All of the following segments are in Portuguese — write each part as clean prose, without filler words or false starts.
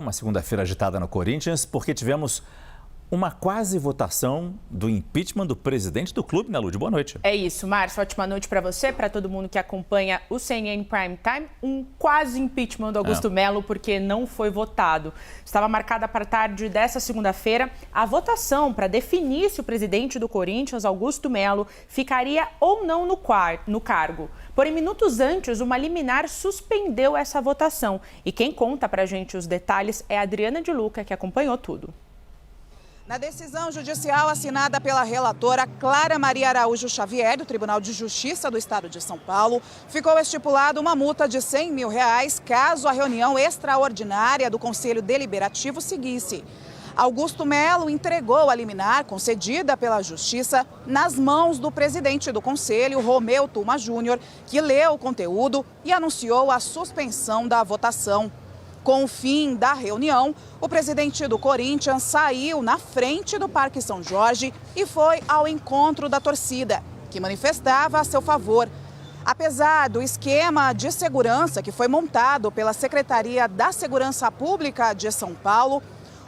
Uma segunda-feira agitada no Corinthians, porque tivemos uma quase votação do impeachment do presidente do clube, né, Lud? Boa noite. É isso, Márcio. Ótima noite para você, para todo mundo que acompanha o CNN Prime Time. Um quase impeachment do Augusto Melo, porque não foi votado. Estava marcada para a tarde dessa segunda-feira a votação para definir se o presidente do Corinthians, Augusto Melo, ficaria ou não no cargo. Porém, minutos antes, uma liminar suspendeu essa votação. E quem conta para a gente os detalhes é a Adriana de Luca, que acompanhou tudo. Na decisão judicial assinada pela relatora Clara Maria Araújo Xavier, do Tribunal de Justiça do Estado de São Paulo, ficou estipulada uma multa de R$100 mil caso a reunião extraordinária do Conselho Deliberativo seguisse. Augusto Melo entregou a liminar concedida pela Justiça nas mãos do presidente do Conselho, Romeu Tuma Júnior, que leu o conteúdo e anunciou a suspensão da votação. Com o fim da reunião, o presidente do Corinthians saiu na frente do Parque São Jorge e foi ao encontro da torcida, que manifestava a seu favor. Apesar do esquema de segurança que foi montado pela Secretaria da Segurança Pública de São Paulo,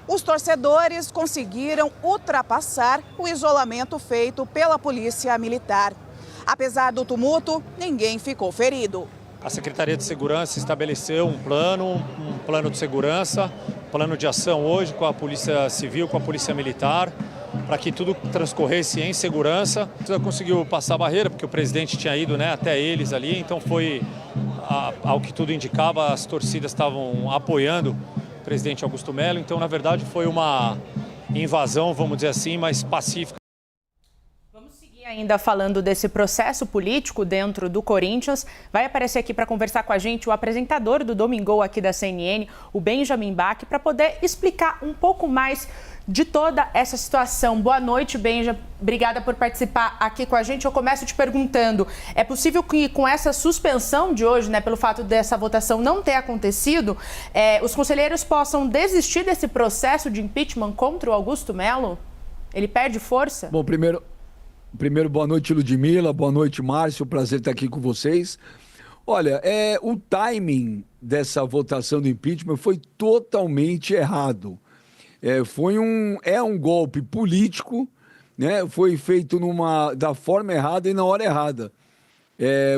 os torcedores conseguiram ultrapassar o isolamento feito pela Polícia Militar. Apesar do tumulto, ninguém ficou ferido. A Secretaria de Segurança estabeleceu um plano de segurança, plano de ação hoje com a Polícia Civil, com a Polícia Militar, para que tudo transcorresse em segurança. Conseguiu passar a barreira, porque o presidente tinha ido, até eles ali, então foi, ao que tudo indicava, as torcidas estavam apoiando o presidente Augusto Melo, então na verdade foi uma invasão, vamos dizer assim, mais pacífica. Ainda falando desse processo político dentro do Corinthians, vai aparecer aqui para conversar com a gente o apresentador do Domingão aqui da CNN, o Benjamin Bach, para poder explicar um pouco mais de toda essa situação. Boa noite, Benja. Obrigada por participar aqui com a gente. Eu começo te perguntando, é possível que com essa suspensão de hoje, pelo fato dessa votação não ter acontecido, os conselheiros possam desistir desse processo de impeachment contra o Augusto Melo? Ele perde força? Bom, Primeiro, boa noite, Ludmila, boa noite, Márcio, prazer estar aqui com vocês. Olha, o timing dessa votação do impeachment foi totalmente errado. É um golpe político, foi feito da forma errada e na hora errada.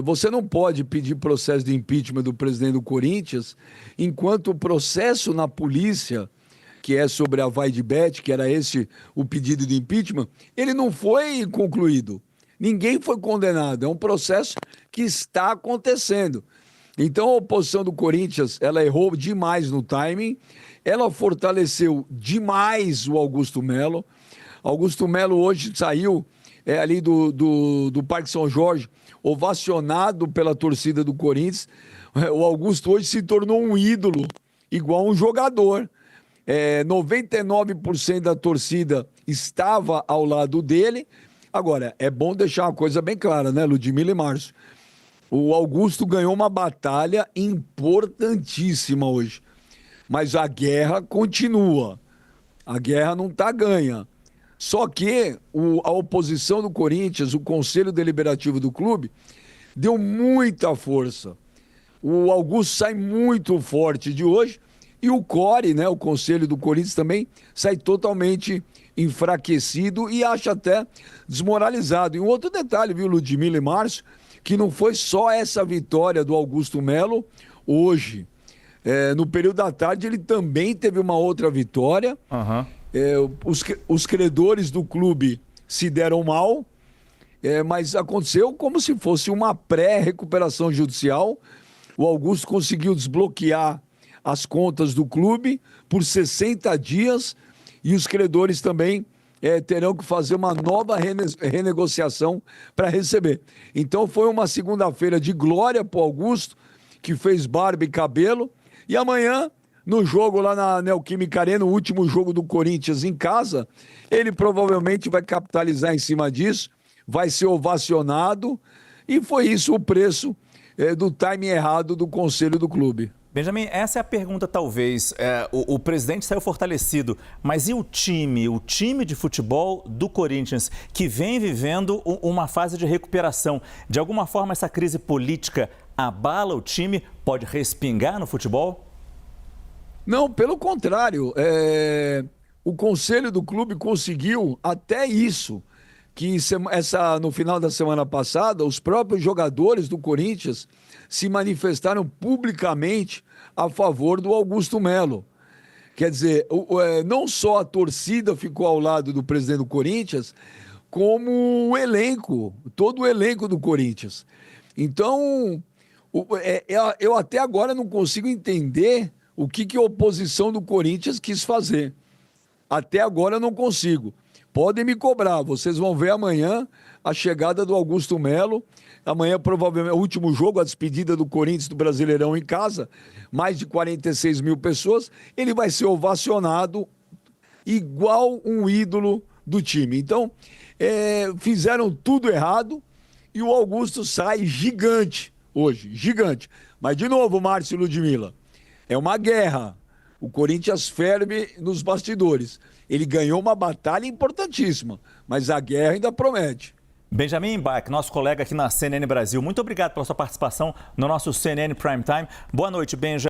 Você não pode pedir processo de impeachment do presidente do Corinthians enquanto o processo na polícia, que é sobre a Vaidbet, que era esse o pedido de impeachment, ele não foi concluído. Ninguém foi condenado. É um processo que está acontecendo. Então, a oposição do Corinthians, ela errou demais no timing, ela fortaleceu demais o Augusto Melo. Augusto Melo hoje saiu ali do Parque São Jorge, ovacionado pela torcida do Corinthians. O Augusto hoje se tornou um ídolo, igual um jogador. 99% da torcida estava ao lado dele. Agora, é bom deixar uma coisa bem clara, Ludmila e Márcio? O Augusto ganhou uma batalha importantíssima hoje. Mas a guerra continua. A guerra não está ganha. Só que a oposição do Corinthians, o Conselho Deliberativo do clube, deu muita força. O Augusto sai muito forte de hoje. E o CORE, o Conselho do Corinthians também, sai totalmente enfraquecido e acha até desmoralizado. E um outro detalhe, viu, Ludmila e Márcio, que não foi só essa vitória do Augusto Melo hoje. No período da tarde ele também teve uma outra vitória. Os credores do clube se deram mal, mas aconteceu como se fosse uma pré-recuperação judicial. O Augusto conseguiu desbloquear as contas do clube por 60 dias e os credores também terão que fazer uma nova renegociação para receber. Então foi uma segunda-feira de glória para o Augusto, que fez barba e cabelo, e amanhã, no jogo lá na Neoquímica Arena, o último jogo do Corinthians em casa, ele provavelmente vai capitalizar em cima disso, vai ser ovacionado, e foi isso o preço do timing errado do conselho do clube. Benjamin, essa é a pergunta talvez. O presidente saiu fortalecido, mas e o time de futebol do Corinthians, que vem vivendo uma fase de recuperação? De alguma forma, essa crise política abala o time? Pode respingar no futebol? Não, pelo contrário, o conselho do clube conseguiu até isso, que no final da semana passada, os próprios jogadores do Corinthians se manifestaram publicamente a favor do Augusto Melo. Quer dizer, não só a torcida ficou ao lado do presidente do Corinthians, como o elenco, todo o elenco do Corinthians. Então, eu até agora não consigo entender o que a oposição do Corinthians quis fazer. Até agora eu não consigo. Podem me cobrar, vocês vão ver amanhã a chegada do Augusto Melo. Amanhã, provavelmente, é o último jogo, a despedida do Corinthians do Brasileirão em casa. Mais de 46 mil pessoas. Ele vai ser ovacionado igual um ídolo do time. Então, fizeram tudo errado e o Augusto sai gigante hoje, gigante. Mas, de novo, Márcio e Ludmila, é uma guerra. O Corinthians ferve nos bastidores. Ele ganhou uma batalha importantíssima, mas a guerra ainda promete. Benjamin Bach, nosso colega aqui na CNN Brasil, muito obrigado pela sua participação no nosso CNN Prime Time. Boa noite, Benjamin.